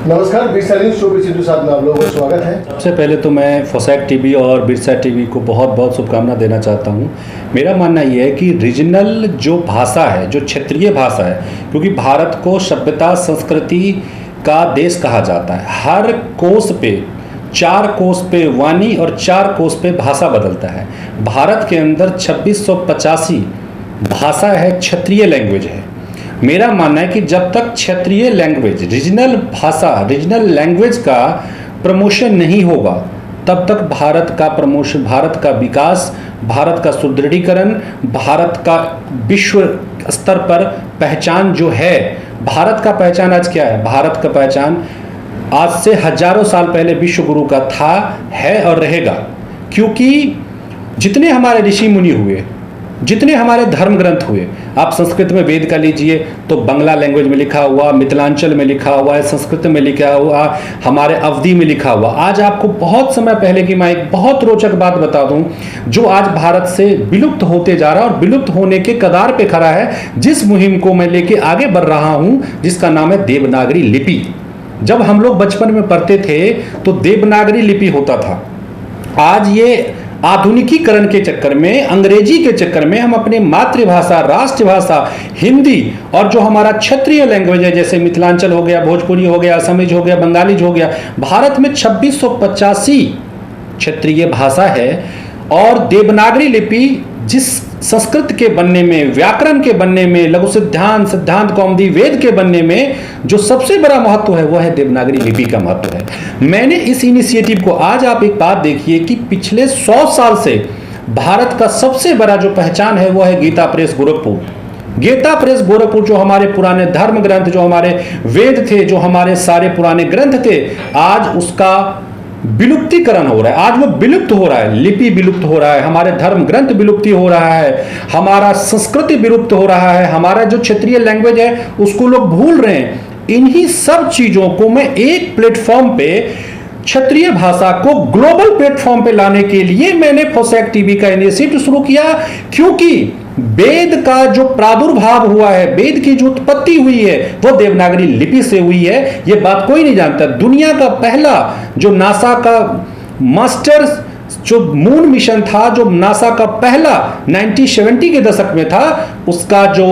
नमस्कार, Birsa news show Sidhu साहब में आप लोगों का स्वागत है। सबसे पहले तो मैं फोसैक टीवी और बिरसा टीवी को बहुत बहुत शुभकामना देना चाहता हूँ। मेरा मानना ये है कि रीजनल जो भाषा है, जो क्षेत्रीय भाषा है, क्योंकि भारत को सभ्यता संस्कृति का देश कहा जाता है। हर कोस पे 4 कोस पे वाणी और 4 कोस पे भाषा बदलता है। भारत के अंदर 2685 भाषा है, क्षेत्रीय लैंग्वेज है। मेरा मानना है कि जब तक क्षेत्रीय लैंग्वेज, रीजनल भाषा, रीजनल लैंग्वेज का प्रमोशन नहीं होगा, तब तक भारत का प्रमोशन, भारत का विकास, भारत का सुदृढ़ीकरण, भारत का विश्व स्तर पर पहचान जो है, भारत का पहचान आज क्या है? भारत का पहचान आज से हजारों साल पहले विश्व गुरु का था, है और रहेगा। क्योंकि जितने हमारे ऋषि मुनि हुए, जितने हमारे धर्म ग्रंथ हुए, आप संस्कृत में वेद का लीजिए तो बंगला लैंग्वेज में लिखा हुआ, मिथिलांचल में लिखा हुआ है, संस्कृत में लिखा हुआ, हमारे अवधी में लिखा हुआ। आज आपको बहुत समय पहले की मैं एक बहुत रोचक बात बता दूं, जो आज भारत से विलुप्त होते जा रहा है और विलुप्त होने के कगार पे खड़ा है, जिस मुहिम को मैं लेके आगे बढ़ रहा हूं, जिसका नाम है देवनागरी लिपि। जब हम लोग बचपन में पढ़ते थे तो देवनागरी लिपि होता था। आज ये आधुनिकीकरण के चक्कर में, अंग्रेजी के चक्कर में हम अपने मातृभाषा, राष्ट्रभाषा हिंदी और जो हमारा क्षेत्रीय लैंग्वेज है, जैसे मिथिलांचल हो गया, भोजपुरी हो गया, असमीज हो गया, बंगालीज हो गया, भारत में 2685 क्षेत्रीय भाषा है। और देवनागरी लिपि जिस संस्कृत के बनने में, व्याकरण के बनने में, लघु सिद्धांत, सिद्धांत कौमुदी, वेद के बनने में जो सबसे बड़ा महत्व है, वह है देवनागरी लिपि का महत्व है। मैंने इस इनिशिएटिव को, आज आप एक बात देखिए कि पिछले 100 साल से भारत का सबसे बड़ा जो पहचान है, वह है गीता प्रेस गोरखपुर। गीता प्रेस गोरखपुर जो हमारे पुराने धर्म ग्रंथ, जो हमारे वेद थे, जो हमारे सारे पुराने ग्रंथ थे, आज उसका विलुप्तीकरण हो रहा है। आज वो विलुप्त हो रहा है, लिपि विलुप्त हो रहा है, हमारे धर्म ग्रंथ विलुप्ति हो रहा है, हमारा संस्कृति विलुप्त हो रहा है, हमारा जो क्षेत्रीय लैंग्वेज है उसको लोग भूल रहे हैं। इन्हीं सब चीजों को मैं एक प्लेटफॉर्म पे, क्षेत्रीय भाषा को ग्लोबल प्लेटफॉर्म पे लाने के लिए मैंने फोसैक टीवी का इनिशिएटिव शुरू किया। क्योंकि वेद का जो प्रादुर्भाव हुआ है, वेद की जो उत्पत्ति हुई है, वो देवनागरी लिपि से हुई है। ये बात कोई नहीं जानता। दुनिया का पहला जो नासा का मास्टर जो मून मिशन था, जो नासा का पहला 1970 के दशक में था, उसका जो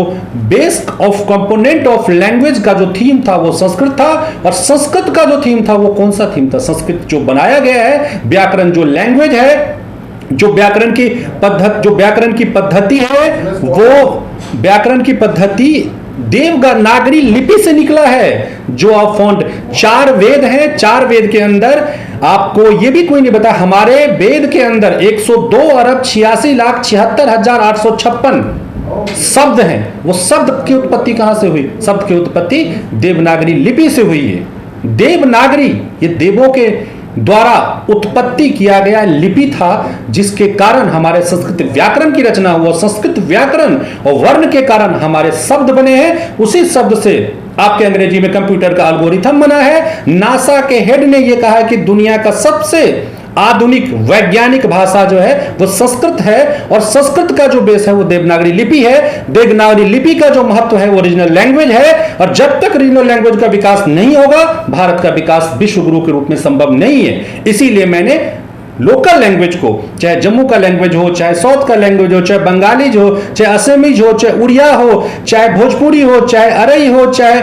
base of component of language का जो थीम था वो संस्कृत था। और संस्कृत का जो थीम था वो कौन सा थीम था? संस्कृत जो बनाया गया है, व्याकरण जो लैंग्वेज है, जो व्याकरण की पद्धति है, वो व्याकरण की पद्धति देवनागरी लिपि से निकला है। जो आप फाउंड 4 वेद हैं, 4 वेद के अंदर आपको ये भी कोई नहीं बता, हमारे वेद के अंदर 102,86,76,856 शब्द हैं। वो शब्द की उत्पत्ति कहां से हुई? शब्द की उत्पत्ति देवनागरी लिपि से हुई है। देवनागरी ये देवों के द्वारा उत्पत्ति किया गया लिपि था, जिसके कारण हमारे संस्कृत व्याकरण की रचना हुआ। संस्कृत व्याकरण और वर्ण के कारण हमारे शब्द बने हैं। उसी शब्द से आपके अंग्रेजी में कंप्यूटर का एल्गोरिथम बना है। नासा के हेड ने यह कहा कि दुनिया का सबसे आधुनिक वैज्ञानिक भाषा जो है वो संस्कृत है, और संस्कृत का जो बेस है वो देवनागरी लिपि है। देवनागरी लिपि का जो महत्व है वो रीजनल लैंग्वेज है, और जब तक रीजनल लैंग्वेज का विकास नहीं होगा, भारत का विकास विश्व गुरु के रूप में संभव नहीं है। इसीलिए मैंने लोकल लैंग्वेज को, चाहे जम्मू का लैंग्वेज हो, चाहे साउथ का लैंग्वेज हो, चाहे बंगालीज हो, चाहे असमीज हो, चाहे उड़िया हो, चाहे भोजपुरी हो, चाहे अरई हो, चाहे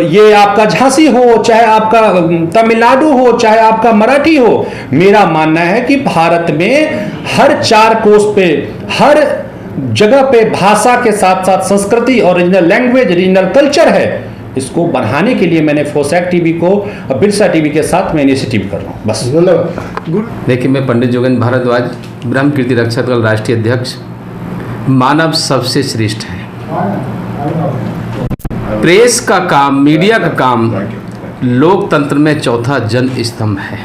ये आपका झांसी हो, चाहे आपका तमिलनाडु हो, चाहे आपका मराठी हो, मेरा मानना है कि भारत में हर 4 कोस पे, हर जगह पे भाषा के साथ साथ संस्कृति और रीजनल लैंग्वेज, रीजनल कल्चर है। इसको बढ़ाने के लिए मैंने फोसैक टीवी को और बिरसा टीवी के साथ मैं इनिशिएटिव कर रहा हूँ। बस। देखिए, मैं पंडित जोगेंद्र भारद्वाज, ब्रह्म कीर्ति रक्षक दल राष्ट्रीय अध्यक्ष। मानव सबसे श्रेष्ठ है। प्रेस का काम, मीडिया का काम लोकतंत्र में चौथा जन स्तंभ है,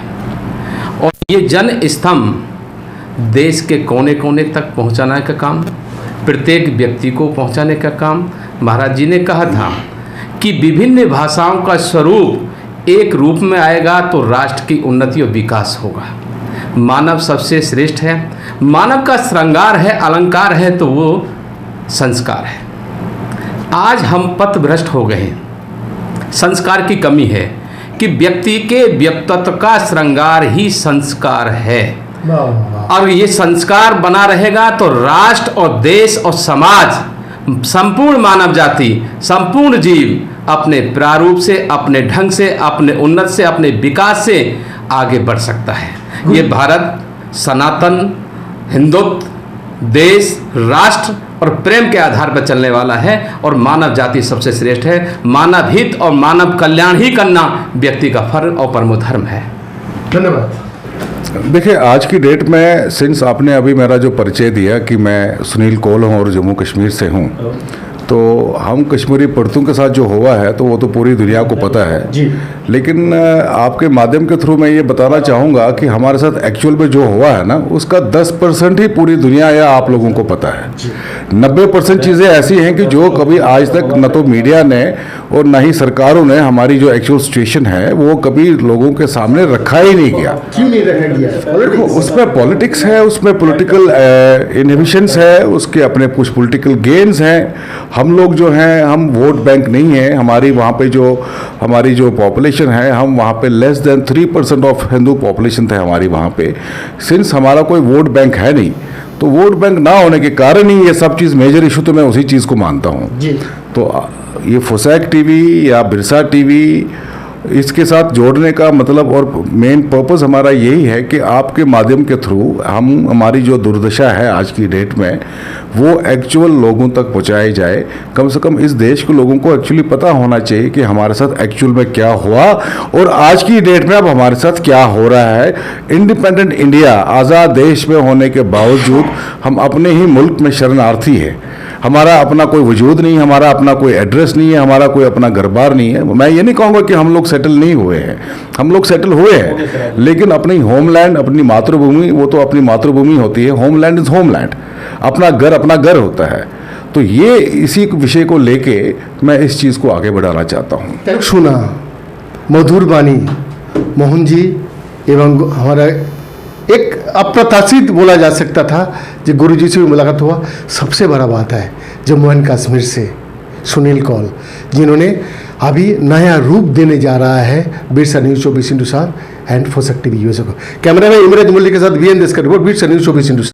और ये जन स्तंभ देश के कोने कोने तक पहुंचाने का काम, प्रत्येक व्यक्ति को पहुंचाने का काम। महाराज जी ने कहा था कि विभिन्न भाषाओं का स्वरूप एक रूप में आएगा तो राष्ट्र की उन्नति और विकास होगा। मानव सबसे श्रेष्ठ है। मानव का श्रृंगार है, अलंकार है, तो वो संस्कार है। आज हम पथभ्रष्ट हो गए हैं। संस्कार की कमी है कि व्यक्ति के व्यक्तित्व का श्रृंगार ही संस्कार है। और ये संस्कार बना रहेगा तो राष्ट्र और देश और समाज, संपूर्ण मानव जाति, संपूर्ण जीव अपने प्रारूप से, अपने ढंग से, अपने उन्नत से, अपने विकास से आगे बढ़ सकता है। ये भारत सनातन हिंदुत्व, देश, राष्ट्र और प्रेम के आधार पर चलने वाला है और मानव जाति सबसे श्रेष्ठ है। मानव हित और मानव कल्याण ही करना व्यक्ति का फर्ज और परमो धर्म है। धन्यवाद। देखिए, आज की डेट में सिंस आपने अभी मेरा जो परिचय दिया कि मैं सुनील कौल हूँ और जम्मू कश्मीर से हूँ, तो हम कश्मीरी पड़तों के साथ जो हुआ है तो वो तो पूरी दुनिया को पता है जी। लेकिन आपके माध्यम के थ्रू मैं ये बताना चाहूँगा कि हमारे साथ एक्चुअल में जो हुआ है ना, उसका 10% ही पूरी दुनिया या आप लोगों को पता है। 90% चीज़ें ऐसी हैं कि जो कभी आज तक न तो मीडिया ने और न ही सरकारों ने हमारी जो एक्चुअल सिचुएशन है वो कभी लोगों के सामने रखा ही नहीं गया। क्यों नहीं रखा गया? उसमें पॉलिटिक्स है, उसमें पॉलिटिकल इनहिबिशंस है, उसके अपने कुछ पॉलिटिकल गेन्स हैं। हम लोग जो हैं, हम वोट बैंक नहीं है। हमारी वहाँ पे जो हमारी जो पॉपुलेशन है, हम वहाँ पे less than 3% of Hindu population थे हमारी वहाँ पे। सिंस हमारा कोई वोट बैंक है नहीं, तो वोट बैंक ना होने के कारण ही ये सब चीज़ मेजर इशू, तो मैं उसी चीज़ को मानता हूँ। तो ये फोसैक टीवी या बिरसा टीवी, इसके साथ जोड़ने का मतलब और मेन पर्पस हमारा यही है कि आपके माध्यम के थ्रू हम हमारी जो दुर्दशा है आज की डेट में वो एक्चुअल लोगों तक पहुंचाई जाए। कम से कम इस देश के लोगों को एक्चुअली पता होना चाहिए कि हमारे साथ एक्चुअल में क्या हुआ और आज की डेट में अब हमारे साथ क्या हो रहा है। इंडिपेंडेंट इंडिया, आज़ाद देश में होने के बावजूद हम अपने ही मुल्क में शरणार्थी है। हमारा अपना कोई वजूद नहीं, हमारा अपना कोई एड्रेस नहीं है, हमारा कोई अपना घर बार नहीं है। मैं ये नहीं कहूँगा कि हम लोग सेटल नहीं हुए हैं, हम लोग सेटल हुए हैं, लेकिन अपनी होमलैंड, अपनी मातृभूमि, वो तो अपनी मातृभूमि होती है। होमलैंड इज़ होमलैंड, अपना घर होता है। तो ये इसी विषय को लेके मैं इस चीज़ को आगे बढ़ाना चाहता हूँ। सुना मधुर वाणी मोहन जी एवं हमारा एक अप्रत्याशित बोला जा सकता था जो गुरु जी से भी मुलाकात हुआ। सबसे बड़ा बात है जम्मू एंड कश्मीर से सुनील कौल, जिन्होंने अभी नया रूप देने जा रहा है बिरसा न्यूज़ 24 इंटू 7 एंड फोसैक टीवी यूएसए को। कैमरा में इमराज मुल्ली के साथ वीएन देशकर रिपोर्ट, बिरसा न्यूज़ 24 इंटू 7।